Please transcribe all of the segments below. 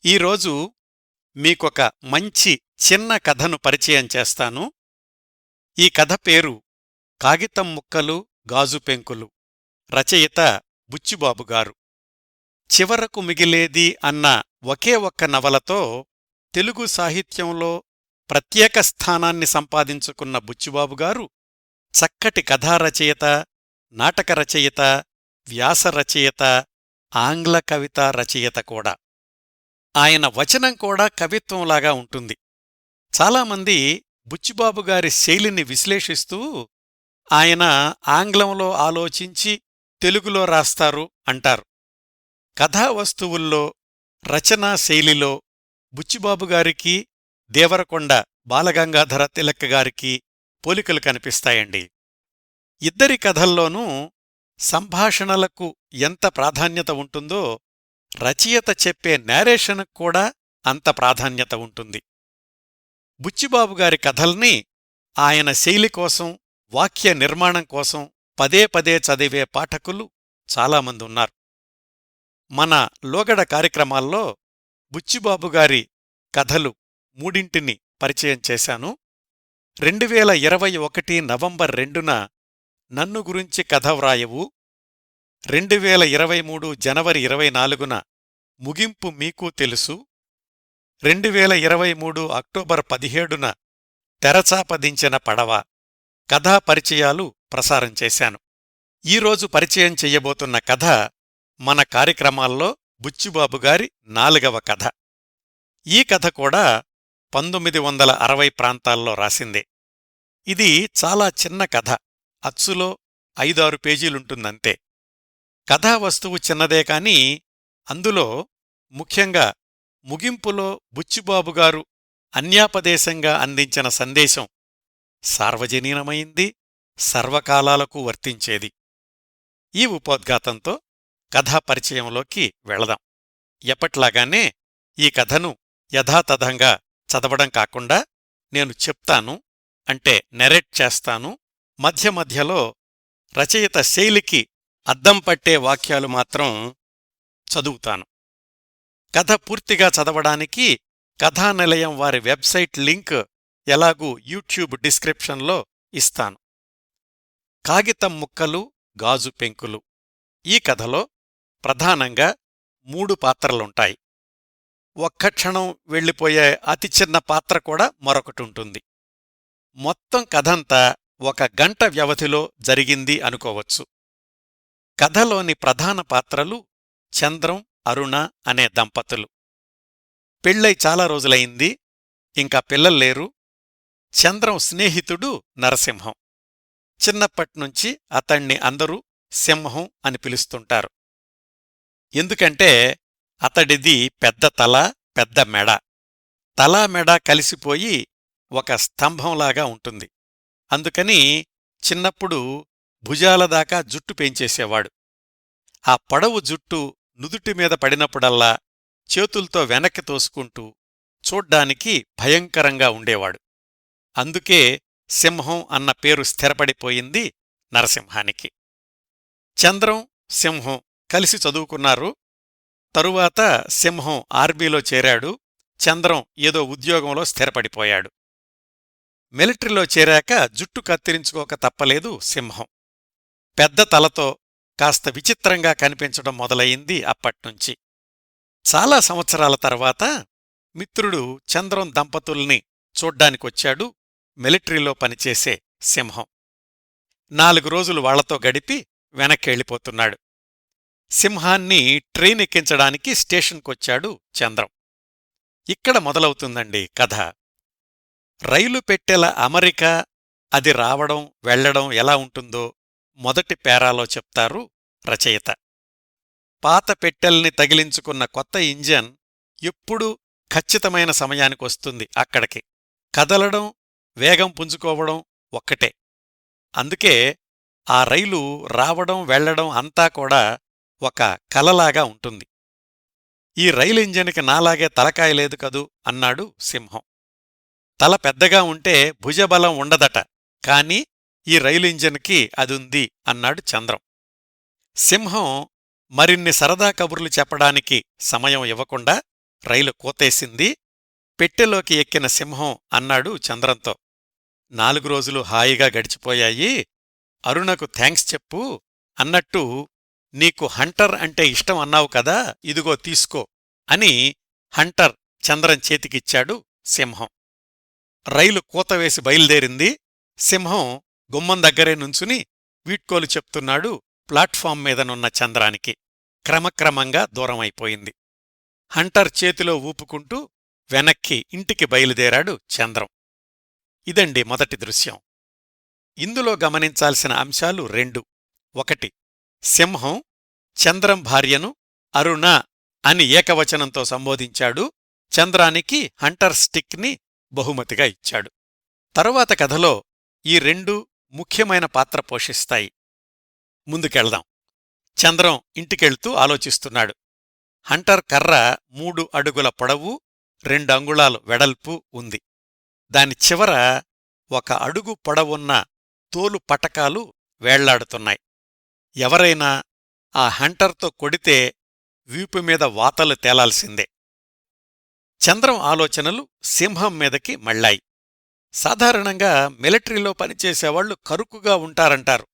ఈరోజు మీకొక మంచి చిన్న కథను పరిచయం చేస్తాను. ఈ కథ పేరు కాగితం ముక్కలు గాజు పెంకులు. రచయిత బుచ్చిబాబుగారు. చివరకు మిగిలేది అన్న ఒకే ఒక్క నవలతో తెలుగు సాహిత్యంలో ప్రత్యేక స్థానాన్ని సంపాదించుకున్న బుచ్చిబాబుగారు చక్కటి కథారచయిత, నాటక రచయిత, వ్యాస రచయిత, ఆంగ్ల కవితా రచయిత కూడా. ఆయన వచనం కూడా కవిత్వంలాగా ఉంటుంది. చాలామంది బుచ్చిబాబుగారి శైలిని విశ్లేషిస్తూ ఆయన ఆంగ్లంలో ఆలోచించి తెలుగులో రాస్తారు అంటారు. కథావస్తువుల్లో, రచనా శైలిలో బుచ్చిబాబుగారికి, దేవరకొండ బాలగంగాధర తిలక్ గారికి పోలికలు కనిపిస్తాయండి. ఇద్దరి కథల్లోనూ సంభాషణలకు ఎంత ప్రాధాన్యత ఉంటుందో రచయిత చెప్పే నేరేషన్కు కూడా అంత ప్రాధాన్యత ఉంటుంది. బుచ్చిబాబుగారి కథల్ని ఆయన శైలి కోసం, వాక్య నిర్మాణం కోసం పదే పదే చదివే పాఠకులు చాలామంది ఉన్నారు. మన లోగడ కార్యక్రమాల్లో బుచ్చిబాబుగారి కథలు మూడింటిని పరిచయం చేశాను. 2021 నవంబర్ 2న నన్ను గురించి కథ వ్రాయవు, 2023 జనవరి 24న ముగింపు మీకు తెలుసు, 2023 అక్టోబర్ 17న తెరచాపదించిన పడవ కథా పరిచయాలు ప్రసారం చేశాను. ఈరోజు పరిచయం చెయ్యబోతున్న కథ మన కార్యక్రమాల్లో బుచ్చిబాబుగారి 4వ కథ. ఈ కథ కూడా 1960 ప్రాంతాల్లో రాసిందే. ఇది చాలా చిన్న కథ, అచ్చులో 5-6 పేజీలుంటుందంతే. కథావస్తువు చిన్నదే కాని అందులో ముఖ్యంగా ముగింపులో బుచ్చిబాబుగారు అన్యాపదేశంగా అందించిన సందేశం సార్వజనీనమైంది, సర్వకాలాలకు వర్తించేది. ఈ ఉపోద్ఘాతంతో కథాపరిచయంలోకి వెళదాం. ఎప్పట్లాగానే ఈ కథను యథాతథంగా చదవడం కాకుండా నేను చెప్తాను, అంటే నెరేట్ చేస్తాను. మధ్య మధ్యలో రచయిత శైలికి అద్దం పట్టే వాక్యాలు మాత్రం చదువుతాను. కథ పూర్తిగా చదవడానికి కథానిలయం వారి వెబ్సైట్ లింక్ ఎలాగూ యూట్యూబ్ డిస్క్రిప్షన్లో ఇస్తాను. కాగితం ముక్కలు గాజు పెంకులు. ఈ కథలో ప్రధానంగా 3 పాత్రలుంటాయి. ఒక్క క్షణం వెళ్ళిపోయే అతి చిన్న పాత్ర కూడా మరొకటుంటుంది. మొత్తం కథంతా 1 గంట వ్యవధిలో జరిగింది అనుకోవచ్చు. కథలోని ప్రధాన పాత్రలు చంద్రం, అరుణ అనే దంపతులు. పెళ్ళై చాలా రోజులైంది, ఇంకా పిల్లల్లేరు. చంద్రం స్నేహితుడు నరసింహం. చిన్నప్పట్నుంచి అతణ్ణి అందరూ సింహం అని పిలుస్తుంటారు. ఎందుకంటే అతడిది పెద్ద తల, పెద్ద మెడ. తలా మెడ కలిసిపోయి ఒక స్తంభంలాగా ఉంటుంది. అందుకని చిన్నప్పుడు భుజాలదాకా జుట్టు పెంచేసేవాడు. ఆ పొడవు జుట్టు నుదుటిమీద పడినప్పుడల్లా చేతుల్తో వెనక్కి తోసుకుంటూ చూడ్డానికి భయంకరంగా ఉండేవాడు. అందుకే సింహం అన్న పేరు స్థిరపడిపోయింది నరసింహానికి. చంద్రం, సింహం కలిసి చదువుకున్నారు. తరువాత సింహం ఆర్మీలో చేరాడు, చంద్రం ఏదో ఉద్యోగంలో స్థిరపడిపోయాడు. మిలిటరీలో చేరాక జుట్టు కత్తిరించుకోక తప్పలేదు సింహం. పెద్ద తలతో కాస్త విచిత్రంగా కనిపించడం మొదలయింది అప్పట్నుంచి. చాలా సంవత్సరాల తర్వాత మిత్రుడు చంద్రం దంపతుల్ని చూడ్డానికొచ్చాడు మిలిటరీలో పనిచేసే సింహం. 4 రోజులు వాళ్లతో గడిపి వెనక్కెళ్ళిపోతున్నాడు. సింహాన్ని ట్రైన్ ఎక్కించడానికి స్టేషన్కొచ్చాడు చంద్రం. ఇక్కడ మొదలవుతుందండి కథ. రైలు పెట్టెల అమరిక, అది రావడం వెళ్లడం ఎలా ఉంటుందో మొదటి పేరాలో చెప్తారు రచయిత. పాత పెట్టెల్ని తగిలించుకున్న కొత్త ఇంజన్ ఎప్పుడూ ఖచ్చితమైన సమయానికొస్తుంది అక్కడికి. కదలడం, వేగం పుంజుకోవడం ఒక్కటే. అందుకే ఆ రైలు రావడం వెళ్లడం అంతా కూడా ఒక కలలాగా ఉంటుంది. ఈ రైలు ఇంజన్కి నాలాగే తలకాయ లేదు కదూ అన్నాడు సింహం. తల పెద్దగా ఉంటే భుజబలం ఉండదట, కాని ఈ రైలు ఇంజన్కి అదుంది అన్నాడు చంద్రం. సింహం మరిన్ని సరదా కబుర్లు చెప్పడానికి సమయం ఇవ్వకుండా రైలు కూతేసింది. పెట్టెలోకి ఎక్కిన సింహం అన్నాడు చంద్రంతో, 4 రోజులు హాయిగా గడిచిపోయాయి. అరుణకు థాంక్స్ చెప్పు. అన్నట్టు నీకు హంటర్ అంటే ఇష్టం అన్నావు కదా, ఇదిగో తీసుకో అని హంటర్ చంద్రం చేతికిచ్చాడు సింహం. రైలు కూతవేసి బయలుదేరింది. సింహం గుమ్మం దగ్గరే నుంచుని వీడ్కోలు చెప్తున్నాడు ప్లాట్ఫాం మీదనున్న చంద్రానికి. క్రమక్రమంగా దూరమైపోయింది. హంటర్ చేతిలో ఊపుకుంటూ వెనక్కి ఇంటికి బయలుదేరాడు చంద్రం. ఇదండి మొదటి దృశ్యం. ఇందులో గమనించాల్సిన అంశాలు 2. 1. సింహం చంద్రం భార్యను అరుణ అని ఏకవచనంతో సంబోధించాడు. చంద్రానికి హంటర్ స్టిక్ని బహుమతిగా ఇచ్చాడు. తరువాత కథలో ఈ 2 ముఖ్యమైన పాత్ర పోషిస్తాయి. ముందుకెళ్దాం. చంద్రం ఇంటికెళ్తూ ఆలోచిస్తున్నాడు. హంటర్ కర్ర 3 అడుగుల పొడవు, 2 అంగుళాలు వెడల్పు ఉంది. దాని చివర 1 అడుగు పొడవున్న తోలు పటకాలు వేళ్లాడుతున్నాయి. ఎవరైనా ఆ హంటర్తో కొడితే వీపుమీద వాతలు తేలాల్సిందే. చంద్రం ఆలోచనలు సింహం మీదకి మళ్ళాయి. సాధారణంగా మిలిటరీలో పనిచేసేవాళ్లు కరుకుగా ఉంటారంటారు.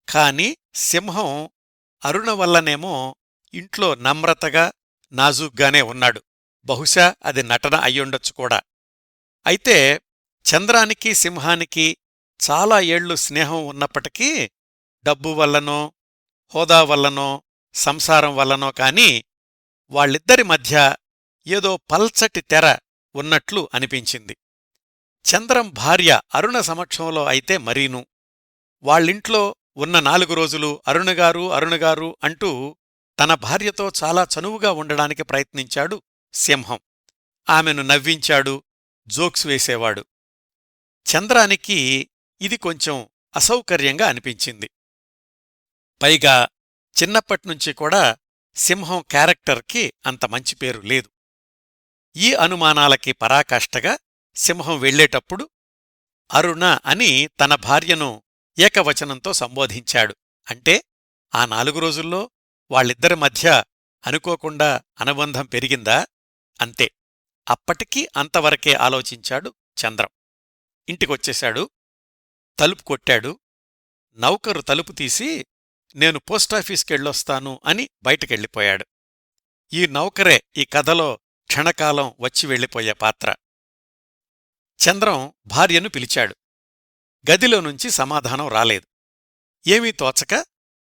కాని సింహం అరుణ వల్లనేమో ఇంట్లో నమ్రతగా, నాజూగ్గానే ఉన్నాడు. బహుశా అది నటన అయ్యుండొచ్చు కూడా. అయితే చంద్రానికి సింహానికి చాలా ఏళ్లు స్నేహం ఉన్నప్పటికీ డబ్బు వల్లనో, హోదా వల్లనో, సంసారం వల్లనో కాని వాళ్ళిద్దరి మధ్య ఏదో పల్చటి తెర ఉన్నట్లు అనిపించింది. చంద్రం భార్య అరుణ సమక్షంలో అయితే మరీను. వాళ్ళింట్లో ఉన్న 4 రోజులు అరుణగారు అరుణగారు అంటూ తన భార్యతో చాలా చనువుగా ఉండడానికి ప్రయత్నించాడు సింహం. ఆమెను నవ్వించాడు, జోక్స్ వేసేవాడు. చంద్రానికి ఇది కొంచెం అసౌకర్యంగా అనిపించింది. పైగా చిన్నప్పట్నుంచి కూడా సింహం క్యారెక్టర్కి అంత మంచి పేరు లేదు. ఈ అనుమానాలకి పరాకాష్ఠగా సింహం వెళ్లేటప్పుడు అరుణ అని తన భార్యను ఏకవచనంతో సంబోధించాడు. అంటే ఆ 4 రోజుల్లో వాళ్ళిద్దరి మధ్య అనుకోకుండా అనుబంధం పెరిగిందా? అంతే. అప్పటికీ అంతవరకే ఆలోచించాడు చంద్రం. ఇంటికొచ్చేశాడు. తలుపు కొట్టాడు. నౌకరు తలుపు తీసి, నేను పోస్టాఫీస్కెళ్ళొస్తాను అని బయటకెళ్ళిపోయాడు. ఈ నౌకరే ఈ కథలో క్షణకాలం వచ్చి వెళ్ళిపోయే పాత్ర. చంద్రం భార్యను పిలిచాడు. గదిలోనుంచి సమాధానం రాలేదు. ఏమీ తోచక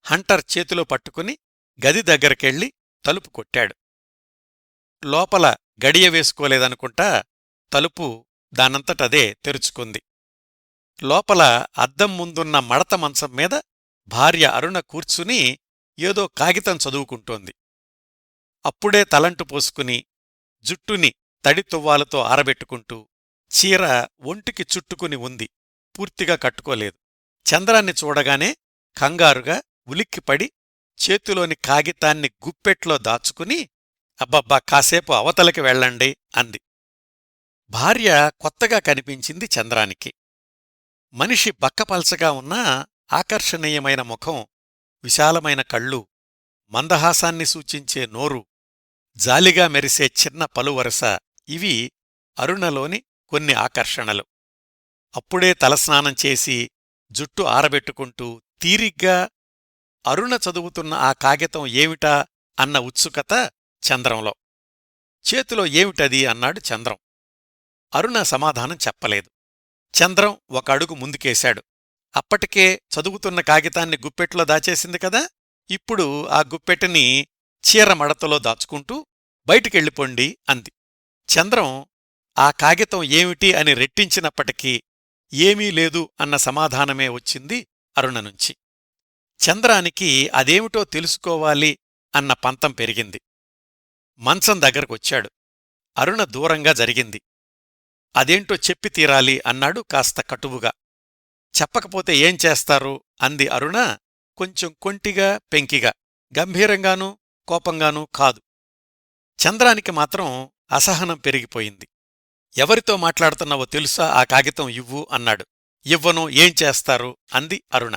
హంటర్ చేతిలో పట్టుకుని గది దగ్గరకెళ్ళి తలుపు కొట్టాడు. లోపల గడియ వేసుకోలేదనుకుంటా తలుపు దానంతటదే తెరుచుకుంది. లోపల అద్దం ముందున్న మడత మంచం మీద భార్య అరుణ కూర్చుని ఏదో కాగితం చదువుకుంటోంది. అప్పుడే తలంటు పోసుకుని, జుట్టుని తడి తువ్వాలుతో ఆరబెట్టుకుంటూ, చీర ఒంటికి చుట్టుకుని ఉంది, పూర్తిగా కట్టుకోలేదు. చంద్రాన్ని చూడగానే కంగారుగా ఉలిక్కిపడి చేతిలోని కాగితాన్ని గుప్పెట్లో దాచుకుని, అబ్బబ్బా కాసేపు అవతలకి వెళ్ళండి అంది. భార్య కొత్తగా కనిపించింది చంద్రానికి. మనిషి బక్కపల్చగా ఉన్నా ఆకర్షణీయమైన ముఖం, విశాలమైన కళ్ళు, మందహాసాన్ని సూచించే నోరు, జాలిగా మెరిసే చిన్న పలువరస ఇవి అరుణలోని కొన్ని ఆకర్షణలు. అప్పుడే తలస్నానం చేసి జుట్టు ఆరబెట్టుకుంటూ తీరిగ్గా అరుణ చదువుతున్న ఆ కాగితం ఏమిటా అన్న ఉత్సుకత చంద్రంలో. చేతిలో ఏమిటది అన్నాడు చంద్రం. అరుణ సమాధానం చెప్పలేదు. చంద్రం 1 అడుగు ముందుకేశాడు. అప్పటికే చదువుతున్న కాగితాన్ని గుప్పెట్లో దాచేసింది కదా, ఇప్పుడు ఆ గుప్పెటిని చీర మడతలో దాచుకుంటూ బయటికెళ్ళిపోండి అంది. చంద్రం ఆ కాగితం ఏమిటి అని రెట్టించినప్పటికీ ఏమీ లేదు అన్న సమాధానమే వచ్చింది అరుణ నుంచి. చంద్రానికి అదేమిటో తెలుసుకోవాలి అన్న పంతం పెరిగింది. మంచం దగ్గరకొచ్చాడు. అరుణ దూరంగా జరిగింది. అదేంటో చెప్పి తీరాలి అన్నాడు కాస్త కటువుగా. చెప్పకపోతే ఏం చేస్తారు అంది అరుణ కొంచెం కొంటిగా పెంకిగా, గంభీరంగానూ కోపంగానూ కాదు. చంద్రానికి మాత్రం అసహనం పెరిగిపోయింది. ఎవరితో మాట్లాడుతున్నావో తెలుసా, ఆ కాగితం ఇవ్వు అన్నాడు. ఇవ్వను, ఏం చేస్తారు అంది అరుణ.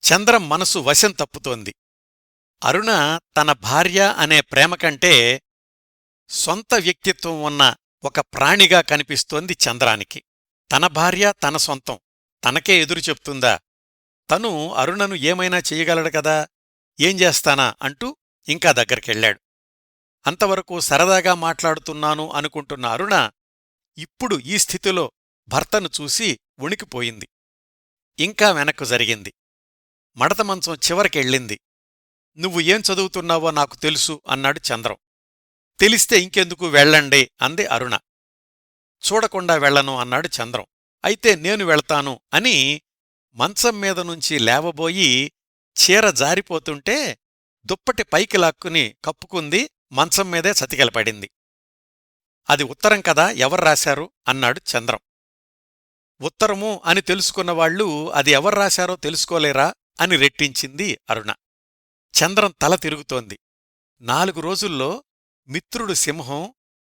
చంద్రం మనసు వశం తప్పుతోంది. అరుణ తన భార్య అనే ప్రేమ కంటే సొంత వ్యక్తిత్వం ఉన్న ఒక ప్రాణిగా కనిపిస్తోంది చంద్రానికి. తన భార్య తన సొంతం, తనకే ఎదురు చెప్తుందా? తను అరుణను ఏమైనా చెయ్యగలడు కదా, ఏం చేస్తానా అంటూ ఇంకా దగ్గరికెళ్ళాడు. అంతవరకు సరదాగా మాట్లాడుతున్నాను అనుకుంటున్న అరుణ ఇప్పుడు ఈ స్థితిలో భర్తను చూసి వణికిపోయింది. ఇంకా వెనక్కు జరిగింది. మడత మంచం చివరికెళ్ళింది. నువ్వు ఏం చదువుతున్నావో నాకు తెలుసు అన్నాడు చంద్రం. తెలిస్తే ఇంకెందుకు వెళ్ళండి అంది అరుణ. చూడకుండా వెళ్ళను అన్నాడు చంద్రం. అయితే నేను వెళ్తాను అని మంచం మీద నుంచి లేవబోయి చీర జారిపోతుంటే దుప్పటి పైకి లాక్కుని కప్పుకుంది. మంచం మీదే చతికిలపడింది. అది ఉత్తరం కదా, ఎవర్రాశారు అన్నాడు చంద్రం. ఉత్తరము అని తెలుసుకున్నవాళ్లు అది ఎవర్రాశారో తెలుసుకోలేరా అని రెట్టించింది అరుణ. చంద్రం తల తిరుగుతోంది. 4 రోజుల్లో మిత్రుడు సింహం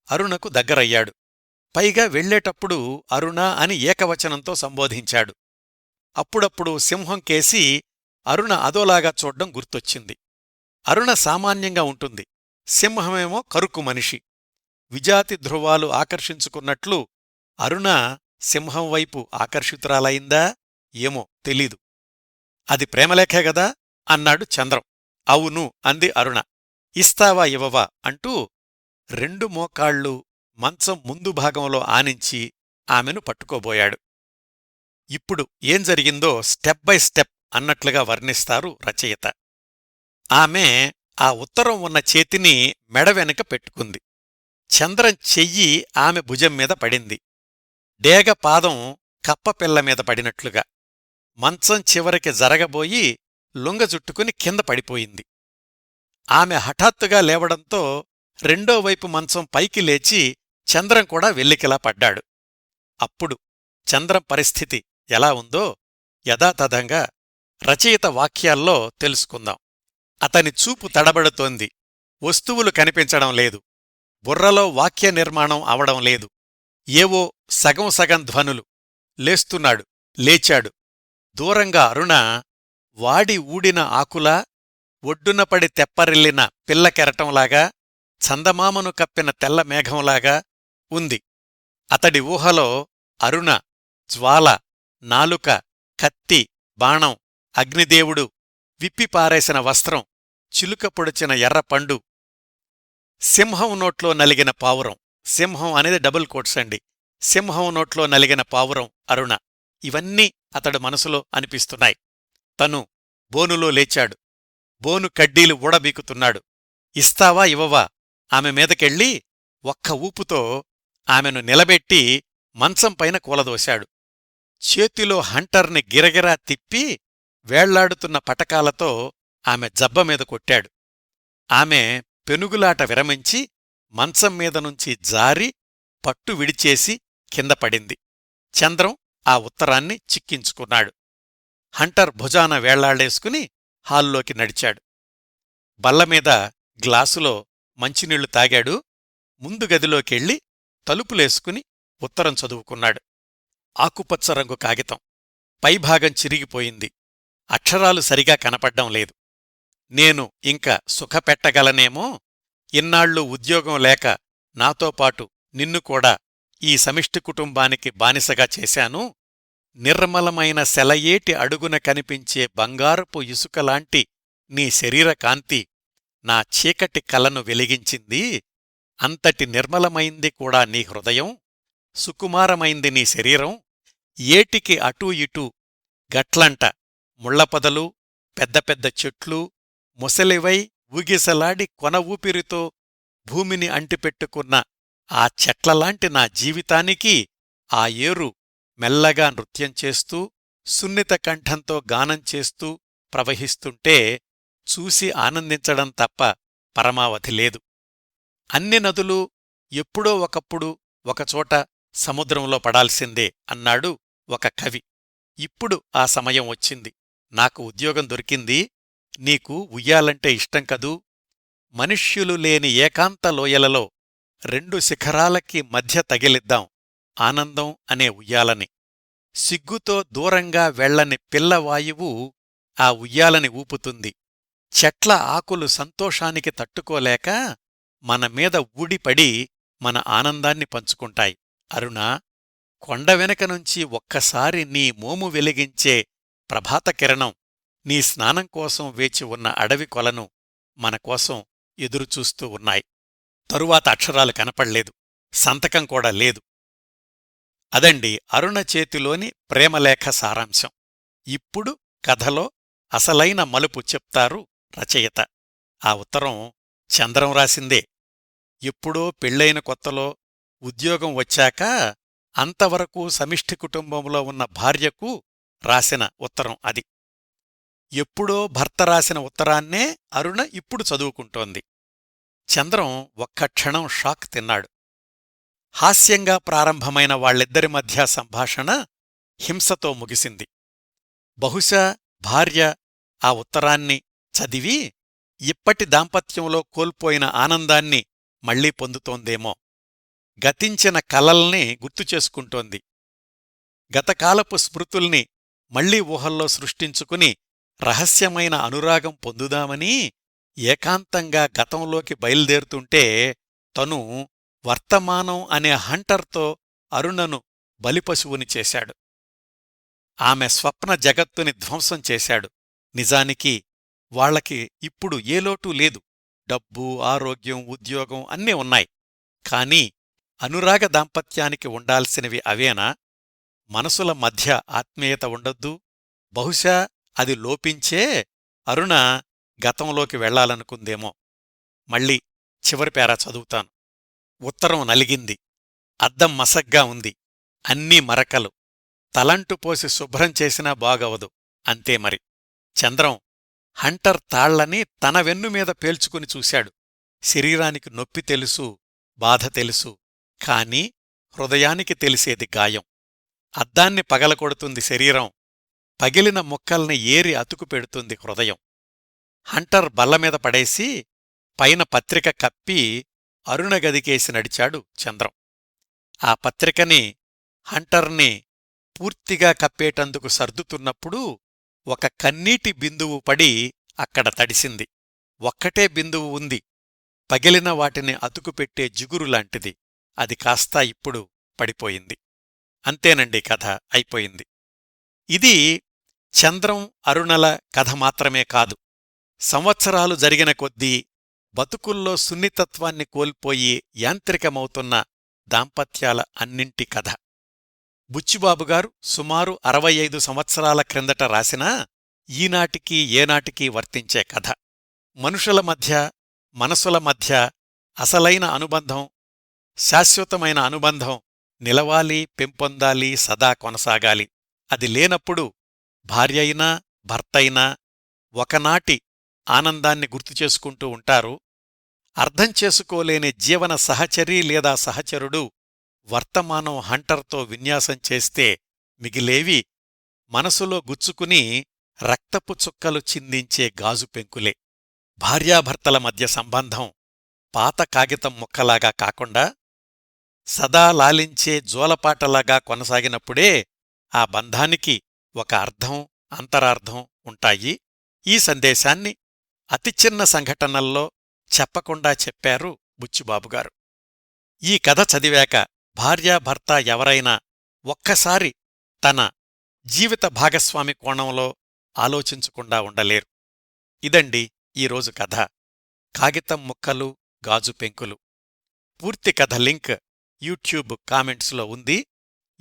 అరుణకు దగ్గరయ్యాడు. పైగా వెళ్లేటప్పుడు అరుణ అని ఏకవచనంతో సంబోధించాడు. అప్పుడప్పుడు సింహం కేసి అరుణ అదోలాగా చూడ్డం గుర్తొచ్చింది. అరుణ సామాన్యంగా ఉంటుంది, సింహమేమో కరుకు మనిషి. విజాతి ధ్రువాలు ఆకర్షించుకున్నట్లు అరుణ సింహం వైపు ఆకర్షితురాలయిందా ఏమో తెలీదు. అది ప్రేమలేఖే గదా అన్నాడు చంద్రం. అవును అంది అరుణ. ఇస్తావా ఇవ్వవా అంటూ 2 మోకాళ్ళు మంచం ముందు భాగంలో ఆనించి ఆమెను పట్టుకోబోయాడు. ఇప్పుడు ఏం జరిగిందో స్టెప్ బై స్టెప్ అన్నట్లుగా వర్ణిస్తారు రచయిత. ఆమె ఆ ఉత్తరం ఉన్న చేతిని మెడ వెనుక పెట్టుకుంది. చంద్రం చెయ్యి ఆమె భుజం మీద పడింది. డేగ పాదం కప్పపిల్ల మీద పడినట్లుగా. మంచం చివరికి జరగబోయి లుంగజుట్టుకుని కింద పడిపోయింది. ఆమె హఠాత్తుగా లేవడంతో రెండోవైపు మంచం పైకి లేచి చంద్రం కూడా వెల్లికిలా పడ్డాడు. అప్పుడు చంద్రం పరిస్థితి ఎలా ఉందో యథాతథంగా రచయిత వాక్యాల్లో తెలుసుకుందాం. అతని చూపు తడబడుతోంది. వస్తువులు కనిపించడం లేదు. బుర్రలో వాక్య నిర్మాణం అవడం లేదు. ఏవో సగం సగం ధ్వనులు. లేస్తున్నాడు, లేచాడు. దూరంగా అరుణ వాడి ఊడిన ఆకులా, ఒడ్డున పడి తెప్పరిల్లిన పిల్ల కెరటంలాగా, చందమామను కప్పిన తెల్ల మేఘంలాగా ఉంది. అతడి ఊహలో అరుణ, జ్వాల, నాలుక, కత్తి, బాణం, అగ్నిదేవుడు, విప్పిపారేసిన వస్త్రం, చిలుక పొడిచిన ఎర్రపండు, సింహం నోట్లో నలిగిన పావురం. సింహం అనేది డబుల్ కోట్స్ అండి. సింహం నోట్లో నలిగిన పావురం అరుణ. ఇవన్నీ అతడు మనసులో అనిపిస్తున్నాయి. తను బోనులో లేచాడు. బోను కడ్డీలు ఊడబీకుతున్నాడు. ఇస్తావా ఇవ్వవా ఆమె మీదకెళ్ళి ఒక్క ఊపుతో ఆమెను నిలబెట్టి మంచంపైన కూలదోశాడు. చేతిలో హంటర్ని గిరగిరా తిప్పి వేళ్లాడుతున్న పటకాలతో ఆమె జబ్బమీద కొట్టాడు. ఆమె పెనుగులాట విరమించి మంచం మీద నుంచి జారి పట్టు విడిచేసి కింద పడింది. చంద్రం ఆ ఉత్తరాన్ని చిక్కించుకున్నాడు. హంటర్ భుజాన వేళ్లాడేసుకుని హాల్లోకి నడిచాడు. బల్లమీద గ్లాసులో మంచినీళ్లు తాగాడు. ముందు గదిలోకెళ్ళి తలుపులేసుకుని ఉత్తరం చదువుకున్నాడు. ఆకుపచ్చ రంగు కాగితం. పైభాగం చిరిగిపోయింది. అక్షరాలు సరిగా కనపడ్డం లేదు. నేను ఇంక సుఖపెట్టగలనేమో, ఇన్నాళ్ళు ఉద్యోగం లేక నాతోపాటు నిన్ను కూడా ఈ సమిష్టి కుటుంబానికి బానిసగా చేశాను. నిర్మలమైన సెలయేటి అడుగున కనిపించే బంగారపు ఇసుకలాంటి నీ శరీరకాంతి నా చీకటి కలను వెలిగించింది. అంతటి నిర్మలమైంది కూడా నీ హృదయం, సుకుమారమైంది నీ శరీరం. ఏటికి అటూ ఇటూ గట్లంట ముళ్లపొదలు, పెద్ద పెద్ద చెట్లు, ముసలివై ఊగిసలాడి కొన ఊపిరితో భూమిని అంటిపెట్టుకున్న ఆ చెట్లలాంటి నా జీవితానికి ఆ ఏరు మెల్లగా నృత్యం చేస్తూ, సున్నిత కంఠంతో గానం చేస్తూ ప్రవహిస్తుంటే చూసి ఆనందించడం తప్ప పరమావధి లేదు. అన్ని నదులు ఎప్పుడో ఒకప్పుడు ఒకచోట సముద్రంలో పడాల్సిందే అన్నాడు ఒక కవి. ఇప్పుడు ఆ సమయం వచ్చింది. నాకు ఉద్యోగం దొరికింది. నీకు ఉయ్యాలంటే ఇష్టం కదూ. మనుష్యులు లేని ఏకాంత లోయలలో 2 శిఖరాలకి మధ్య తగిలిద్దాం ఆనందం అనే ఉయ్యాలని. సిగ్గుతో దూరంగా వెళ్లని పిల్లవాయువు ఆ ఉయ్యాలని ఊపుతుంది. చెట్ల ఆకులు సంతోషానికి తట్టుకోలేక మన మీద ఊడిపడి మన ఆనందాన్ని పంచుకుంటాయి. అరుణా, కొండ వెనక నుంచి ఒక్కసారి నీ మోము వెలిగించే ప్రభాత కిరణం, నీ స్నానం కోసం వేచి ఉన్న అడవి కొలను మనకోసం ఎదురుచూస్తూ ఉన్నాయి. తరువాత అక్షరాలు కనపడలేదు, సంతకం కూడా లేదు. అదండి అరుణ చేతిలోని ప్రేమలేఖ సారాంశం. ఇప్పుడు కథలో అసలైన మలుపు చెప్తారు రచయిత. ఆ ఉత్తరం చంద్రం రాసిందే. ఎప్పుడో పెళ్ళైన కొత్తలో ఉద్యోగం వచ్చాక అంతవరకు సమిష్టి కుటుంబంలో ఉన్న భార్యకు రాసిన ఉత్తరం అది. ఎప్పుడో భర్త రాసిన ఉత్తరాన్నే అరుణ ఇప్పుడు చదువుకుంటోంది. చంద్రం ఒక్క క్షణం షాక్ తిన్నాడు. హాస్యంగా ప్రారంభమైన వాళ్ళిద్దరి మధ్య సంభాషణ హింసతో ముగిసింది. బహుశా భార్య ఆ ఉత్తరాన్ని చదివి ఇప్పటి దాంపత్యంలో కోల్పోయిన ఆనందాన్ని మళ్లీ పొందుతోందేమో. గతించిన కలల్ని గుర్తుచేసుకుంటోంది. గతకాలపు స్మృతుల్ని మళ్లీ ఊహల్లో సృష్టించుకుని రహస్యమైన అనురాగం పొందుదామని ఏకాంతంగా గతంలోకి బయల్దేరుతుంటే తను వర్తమానం అనే హంటర్తో అరుణను బలిపశువుని చేశాడు. ఆమె స్వప్న జగత్తుని ధ్వంసం చేశాడు. నిజానికి వాళ్లకి ఇప్పుడు ఏ లోటూ లేదు. డబ్బు, ఆరోగ్యం, ఉద్యోగం అన్నీ ఉన్నాయి. కాని అనురాగ దాంపత్యానికి ఉండాల్సినవి అవేనా? మనసుల మధ్య ఆత్మీయత ఉండొద్దు? బహుశా అది లోపించే అరుణ గతంలోకి వెళ్లాలనుకుందేమో. మళ్ళీ చివరి పేరా చదువుతాను. ఉత్తరం నలిగింది. అద్దం మసగ్గా ఉంది. అన్నీ మరకలు. తలంటు పోసి శుభ్రం చేసినా బాగవదు. అంతే మరి. చంద్రం హంటర్ తాళ్లని తన వెన్నుమీద పేల్చుకుని చూశాడు. శరీరానికి నొప్పి తెలుసు, బాధ తెలుసు. కాని హృదయానికి తెలిసేది గాయం. అద్దాన్ని పగలకొడుతుంది శరీరం, పగిలిన ముక్కల్ని ఏరి అతుకు పెడుతుంది హృదయం. హంటర్ బల్లమీద పడేసి పైన పత్రిక కప్పి అరుణ గదికేసి నడిచాడు చంద్రం. ఆ పత్రికని హంటర్ని పూర్తిగా కప్పేటందుకు సర్దుతున్నప్పుడు ఒక కన్నీటి బిందువు పడి అక్కడ తడిసింది. ఒక్కటే బిందువు ఉంది. పగిలిన వాటిని అతుకుపెట్టే జిగురులాంటిది. అది కాస్తా ఇప్పుడు పడిపోయింది. అంతేనండి, కథ అయిపోయింది. ఇది చంద్రం అరుణల కథ మాత్రమే కాదు. సంవత్సరాలు జరిగిన కొద్దీ బతుకుల్లో సున్నితత్వాన్ని కోల్పోయి యాంత్రికమవుతున్న దాంపత్యాల అన్నింటి కథ. బుచ్చిబాబుగారు సుమారు 65 సంవత్సరాల క్రిందట రాసినా ఈనాటికి ఏనాటికీ వర్తించే కథ. మనుషుల మధ్య, మనసుల మధ్య అసలైన అనుబంధం, శాశ్వతమైన అనుబంధం నిలవాలి, పెంపొందాలి, సదా కొనసాగాలి. అది లేనప్పుడు భార్యయినా భర్తయినా ఒకనాటి ఆనందాన్ని గుర్తుచేసుకుంటూ ఉంటారు. అర్థం చేసుకోలేని జీవన సహచరి లేదా సహచరుడు వర్తమానం హంటర్తో విన్యాసం చేస్తే మిగిలేవి మనసులో గుచ్చుకుని రక్తపు చుక్కలు చిందించే గాజు పెంకులే. భార్యాభర్తల మధ్య సంబంధం పాత కాగితం ముక్కలాగా కాకుండా సదా లాలించే జోలపాటలాగా కొనసాగినప్పుడే ఆ బంధానికి ఒక అర్థం, అంతరార్థం ఉంటాయి. ఈ సందేశాన్ని అతి చిన్న సంఘటనల్లో చెప్పకుండా చెప్పారు బుచ్చిబాబుగారు. ఈ కథ చదివాక భార్యాభర్త ఎవరైనా ఒక్కసారి తన జీవిత భాగస్వామి కోణంలో ఆలోచించకుండా ఉండలేరు. ఇదండి ఈరోజు కథ. కాగితం ముక్కలు, గాజు పెంకులు. పూర్తి కథ లింక్ యూట్యూబ్ కామెంట్స్లో ఉంది.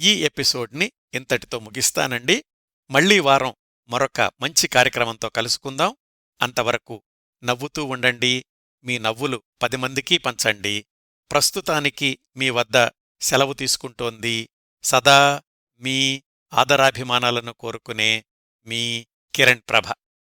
ఈ ఎపిసోడ్ని ఇంతటితో ముగిస్తానండి. మళ్లీ వారం మరొక మంచి కార్యక్రమంతో కలుసుకుందాం. అంతవరకు నవ్వుతూ ఉండండి. మీ నవ్వులు 10 మందికి పంచండి. ప్రస్తుతానికి మీ వద్ద సెలవు తీసుకుంటోంది సదా మీ ఆదరాభిమానాలను కోరుకునే మీ కిరణ్ ప్రభ.